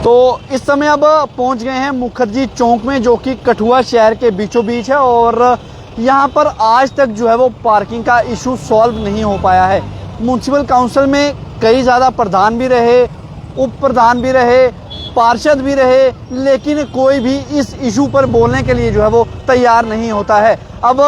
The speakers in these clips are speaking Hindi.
तो इस समय अब पहुंच गए हैं मुखर्जी चौक में, जो कि कठुआ शहर के बीचों बीच है। और यहां पर आज तक जो है वो पार्किंग का इशू सॉल्व नहीं हो पाया है। म्युनिसिपल काउंसिल में कई ज़्यादा प्रधान भी रहे, उप प्रधान भी रहे, पार्षद भी रहे, लेकिन कोई भी इस इशू पर बोलने के लिए जो है वो तैयार नहीं होता है। अब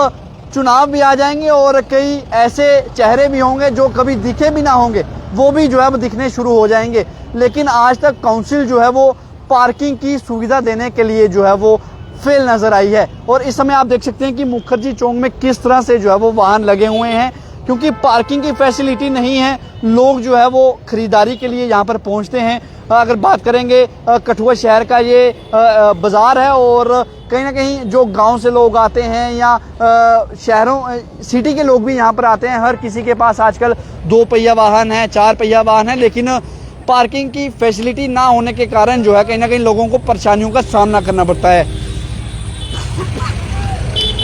चुनाव भी आ जाएंगे और कई ऐसे चेहरे भी होंगे जो कभी दिखे भी ना होंगे, वो भी जो है वो दिखने शुरू हो जाएंगे। लेकिन आज तक काउंसिल जो है वो पार्किंग की सुविधा देने के लिए जो है वो फेल नजर आई है। और इस समय आप देख सकते हैं कि मुखर्जी चौक में किस तरह से जो है वो वाहन लगे हुए हैं, क्योंकि पार्किंग की फैसिलिटी नहीं है। लोग जो है वो खरीदारी के लिए यहाँ पर पहुँचते हैं। अगर बात करेंगे कठुआ शहर का ये बाज़ार है, और कहीं ना कहीं जो गांव से लोग आते हैं या शहरों सिटी के लोग भी यहाँ पर आते हैं। हर किसी के पास आजकल 2 पहिया वाहन है, 4 पहिया वाहन है, लेकिन पार्किंग की फैसिलिटी ना होने के कारण जो है कहीं ना कहीं लोगों को परेशानियों का सामना करना पड़ता है।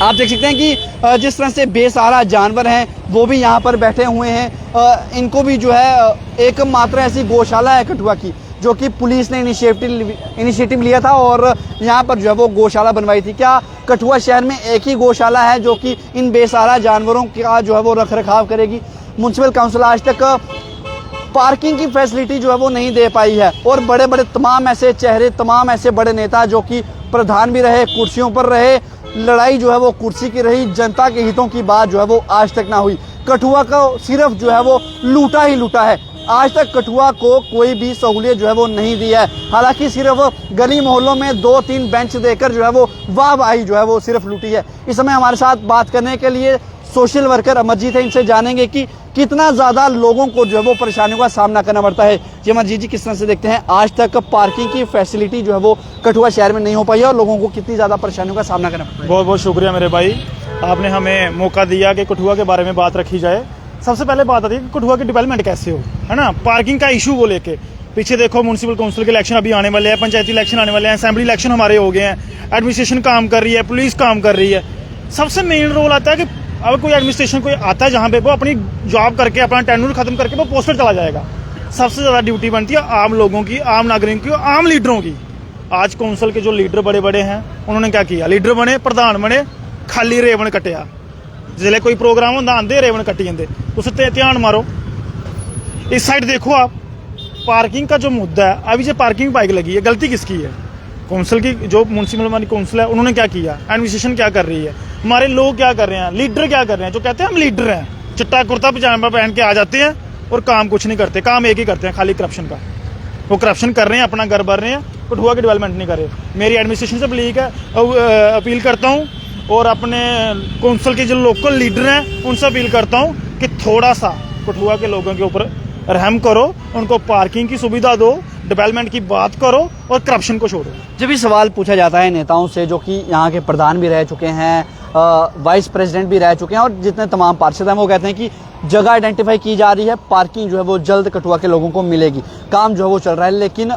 आप देख सकते हैं कि जिस तरह से बेसहारा जानवर हैं वो भी यहाँ पर बैठे हुए हैं। इनको भी जो है एक मात्र ऐसी गौशाला है कठुआ की, जो कि पुलिस ने इनिशिएटिव लिया था और यहाँ पर जो है वो गौशाला बनवाई थी। क्या कठुआ शहर में एक ही गौशाला है जो कि इन बेसहारा जानवरों का जो है वो रख रखाव करेगी? म्युनिसिपल काउंसिल आज तक पार्किंग की फैसिलिटी जो है वो नहीं दे पाई है। और बड़े बड़े तमाम ऐसे चेहरे, तमाम ऐसे बड़े नेता जो कि प्रधान भी रहे, कुर्सियों पर रहे, लड़ाई जो है वो कुर्सी की रही, जनता के हितों की बात जो है वो आज तक ना हुई। कठुआ को सिर्फ जो है वो लूटा ही लूटा है। आज तक कठुआ को कोई भी सहूलियत जो है वो नहीं दी है। हालांकि सिर्फ गली मोहल्लों में 2-3 बेंच देकर जो है वो वाहवाही जो है वो सिर्फ लूटी है। इस समय हमारे साथ बात करने के लिए सोशल वर्कर अमरजीत है, इनसे जानेंगे कि कितना ज़्यादा लोगों को जो है वो परेशानियों का सामना करना पड़ता है। जी अमरजीत जी, किस तरह से देखते हैं आज तक पार्किंग की फैसिलिटी जो है वो कठुआ शहर में नहीं हो पाई है और लोगों को कितनी ज़्यादा परेशानियों का सामना करना पड़ता है? बहुत बहुत शुक्रिया मेरे भाई, आपने हमें मौका दिया कि कठुआ के बारे में बात रखी जाए। सबसे पहले बात आती है कि कठुआ की डेवलपमेंट कैसे हो, है ना। पार्किंग का इशू को लेके पीछे देखो, म्युनिसिपल काउंसिल के इलेक्शन अभी आने वाले हैं, पंचायती इलेक्शन आने वाले हैं, असेंबली इलेक्शन हमारे हो गए हैं, एडमिनिस्ट्रेशन काम कर रही है, पुलिस काम कर रही है। सबसे मेन रोल आता है कि अब कोई एडमिनिस्ट्रेशन कोई आता है जहाँ पे वो अपनी जॉब करके अपना टेन्योर खत्म करके वो पोस्ट पर चला जाएगा। सबसे ज़्यादा ड्यूटी बनती है आम लोगों की, आम नागरिकों की, आम लीडरों की। आज काउंसिल के जो लीडर बड़े बड़े हैं उन्होंने क्या किया, लीडर बने, प्रधान बने, खाली रेवण कटिया। जिसले कोई प्रोग्राम होंगे आंदे रेवण कट्टी जाते। उस ध्यान मारो, इस साइड देखो आप, पार्किंग का जो मुद्दा है, अभी जो पार्किंग बाइक लगी है, गलती किसकी है? काउंसिल की। जो म्युनिसिपल हमारी काउंसिल है उन्होंने क्या किया, एडमिनिस्ट्रेशन क्या कर रही है, हमारे लोग क्या कर रहे हैं, लीडर क्या कर रहे हैं, जो कहते हैं हम लीडर हैं, चिट्टा कुर्ता पजामा पहन के आ जाते हैं और काम कुछ नहीं करते, काम एक ही करते हैं, खाली करप्शन का। वो करप्शन कर रहे हैं, अपना घर भर रहे हैं, कठुआ की डेवलपमेंट नहीं कर रहे। मेरी एडमिनिस्ट्रेशन से अपील करता हूँ और अपने काउंसिल के जो लोकल लीडर हैं उनसे अपील करता हूँ कि थोड़ा सा कठुआ के लोगों के ऊपर रहम करो, उनको पार्किंग की सुविधा दो, डेवलपमेंट की बात करो और करप्शन को छोड़ो। जब भी सवाल पूछा जाता है नेताओं से, जो कि यहाँ के प्रधान भी रह चुके हैं, वाइस प्रेसिडेंट भी रह चुके हैं, और जितने तमाम पार्षद हैं, वो कहते हैं कि जगह आइडेंटिफाई की जा रही है, पार्किंग जो है वो जल्द कठुआ के लोगों को मिलेगी, काम जो है वो चल रहा है। लेकिन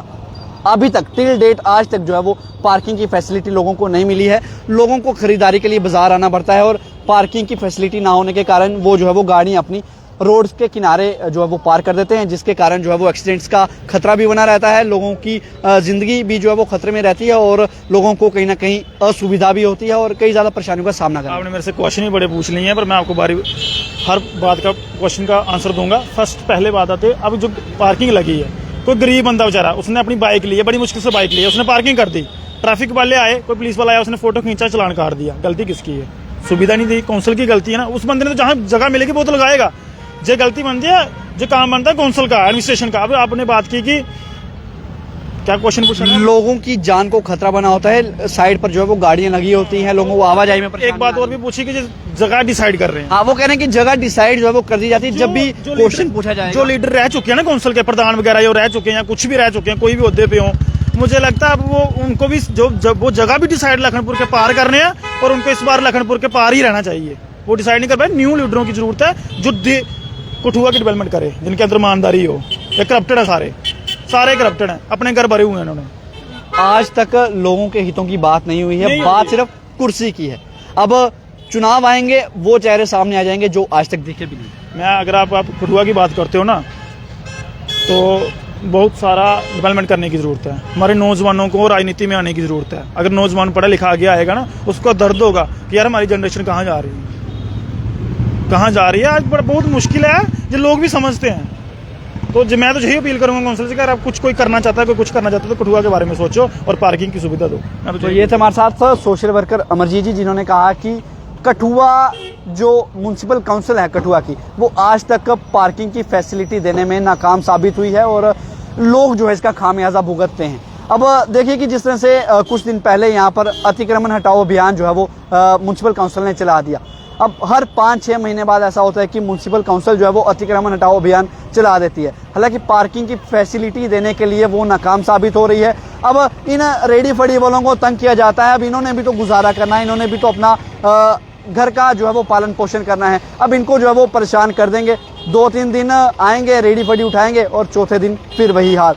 अभी तक टिल डेट आज तक जो है वो पार्किंग की फैसिलिटी लोगों को नहीं मिली है। लोगों को खरीदारी के लिए बाजार आना पड़ता है और पार्किंग की फैसिलिटी ना होने के कारण वो जो है वो गाड़ियाँ अपनी रोड के किनारे जो है वो पार्क कर देते हैं, जिसके कारण जो है वो एक्सीडेंट्स का खतरा भी बना रहता है। लोगों की जिंदगी भी जो है वो खतरे में रहती है और लोगों को कहीं ना कहीं असुविधा भी होती है और कई ज़्यादा परेशानियों का सामना करना। आपने मेरे से क्वेश्चन ही बड़े पूछ लिए हैं, पर मैं आपको हर बात का क्वेश्चन का आंसर दूंगा। फर्स्ट पहले बात आती है, अब जो पार्किंग लगी है, कोई गरीब बंदा बेचारा, उसने अपनी बाइक ली है, बड़ी मुश्किल से बाइक ली है, उसने पार्किंग कर दी, ट्रैफिक वाले आए, कोई पुलिस वाला आया, उसने फोटो खींचा, चलान काट दिया। गलती किसकी है? सुविधा नहीं दी, काउंसिल की गलती है ना। उस बंदे ने तो जहाँ जगह मिलेगी वो तो लगाएगा। जो गलती बनती है, जो काम बनता है काउंसिल का, एडमिनिस्ट्रेशन का। अब आपने बात की कि क्या क्वेश्चन पूछा? लोगों की जान को खतरा बना होता है, साइड पर जो है वो गाड़ियां लगी होती हैं, लोगों को आवाजाही में। एक बात और भी पूछी कि जगह डिसाइड कर रहे हैं। हाँ, वो कह रहे हैं कि जगह डिसाइड जो है वो कर दी जाती है जब भी क्वेश्चन पूछा जाए। जो लीडर रह चुके हैं ना काउंसिल के, प्रधान वगैरह जो रह चुके हैं या कुछ भी रह चुके हैं, कोई भी ओहदे पे हो, मुझे लगता है अब वो उनको भी वो जगह भी डिसाइड लखनपुर के पार करने हैं और उनको इस बार लखनपुर के पार ही रहना चाहिए। वो डिसाइड नहीं कर पाए। न्यू लीडरों की जरूरत है जो कठुआ की डेवलपमेंट करे, जिनके अंदर ईमानदारी हो। ये करप्टेड है, सारे करप्टेड हैं, अपने घर भरे हुए हैं इन्होंने। आज तक लोगों के हितों की बात नहीं हुई है, बात सिर्फ कुर्सी की है। अब चुनाव आएंगे, वो चेहरे सामने आ जाएंगे जो आज तक दिखे भी नहीं। मैं अगर आप कठुआ की बात करते हो ना, तो बहुत सारा डेवलपमेंट करने की ज़रूरत है। हमारे नौजवानों को राजनीति में आने की ज़रूरत है। अगर नौजवान पढ़ा लिखा आगे आएगा ना, उसको दर्द होगा कि यार हमारी जनरेशन कहाँ जा रही है, कहाँ जा रही है। आज बहुत मुश्किल है, जो लोग भी समझते हैं। तो मैं तो यही अपील करूंगा काउंसिल से कि अगर आप कोई करना चाहता है, कोई कुछ करना चाहता है, तो कठुआ के बारे में सोचो और पार्किंग की सुविधा दो। तो ये थे हमारे साथ सोशल वर्कर अमरजीत जी, जिन्होंने कहा कि कठुआ जो म्युनिसिपल काउंसिल है कठुआ की, वो आज तक पार्किंग की फैसिलिटी देने में नाकाम साबित हुई है और लोग जो है इसका खामियाजा भुगतते हैं। अब देखिए कि जिस तरह से कुछ दिन पहले यहाँ पर अतिक्रमण हटाओ अभियान जो है वो म्युनिसिपल काउंसिल ने चला दिया। अब हर 5-6 महीने बाद ऐसा होता है कि म्युनिसिपल काउंसिल जो है वो अतिक्रमण हटाओ अभियान चला देती है। हालांकि पार्किंग की फैसिलिटी देने के लिए वो नाकाम साबित हो रही है। अब इन रेडी फड़ी वालों को तंग किया जाता है। अब इन्होंने भी तो गुजारा करना है, इन्होंने भी तो अपना घर का जो है वो पालन पोषण करना है। अब इनको जो है वो परेशान कर देंगे। 2-3 दिन आएंगे, रेडी फड़ी उठाएंगे और चौथे दिन फिर वही हाल।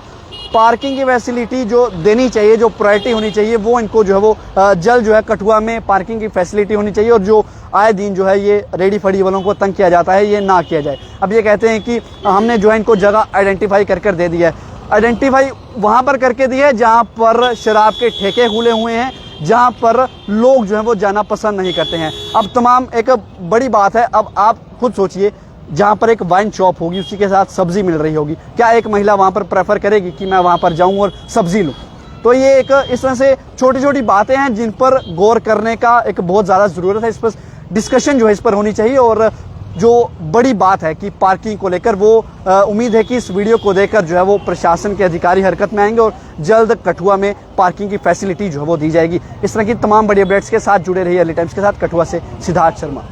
पार्किंग की फैसिलिटी जो देनी चाहिए, जो प्रायोरिटी होनी चाहिए, वो इनको जो है वो जल्द जो है कठुआ में पार्किंग की फैसिलिटी होनी चाहिए। और जो आए दिन जो है ये रेडी फड़ी वालों को तंग किया जाता है, ये ना किया जाए। अब ये कहते हैं कि हमने जो है इनको जगह आइडेंटिफाई कर दे दिया है। आइडेंटिफाई वहाँ पर करके दी है जहाँ पर शराब के ठेके खुले हुए हैं, जहाँ पर लोग जो है वो जाना पसंद नहीं करते हैं। अब तमाम एक बड़ी बात है, अब आप खुद सोचिए, जहाँ पर एक वाइन शॉप होगी, उसी के साथ सब्जी मिल रही होगी, क्या एक महिला वहाँ पर प्रेफर करेगी कि मैं वहाँ पर जाऊँ और सब्जी लूँ? तो ये एक इस तरह से छोटी छोटी बातें हैं जिन पर गौर करने का एक बहुत ज़्यादा ज़रूरत है। इस पर डिस्कशन जो है इस पर होनी चाहिए। और जो बड़ी बात है कि पार्किंग को लेकर, वो उम्मीद है कि इस वीडियो को देखकर जो है वो प्रशासन के अधिकारी हरकत में आएंगे और जल्द कठुआ में पार्किंग की फैसिलिटी जो है वो दी जाएगी। इस तरह की तमाम बड़ी अपडेट्स के साथ जुड़े रहिए अर्ली टाइम्स के साथ। कठुआ से सिद्धार्थ शर्मा।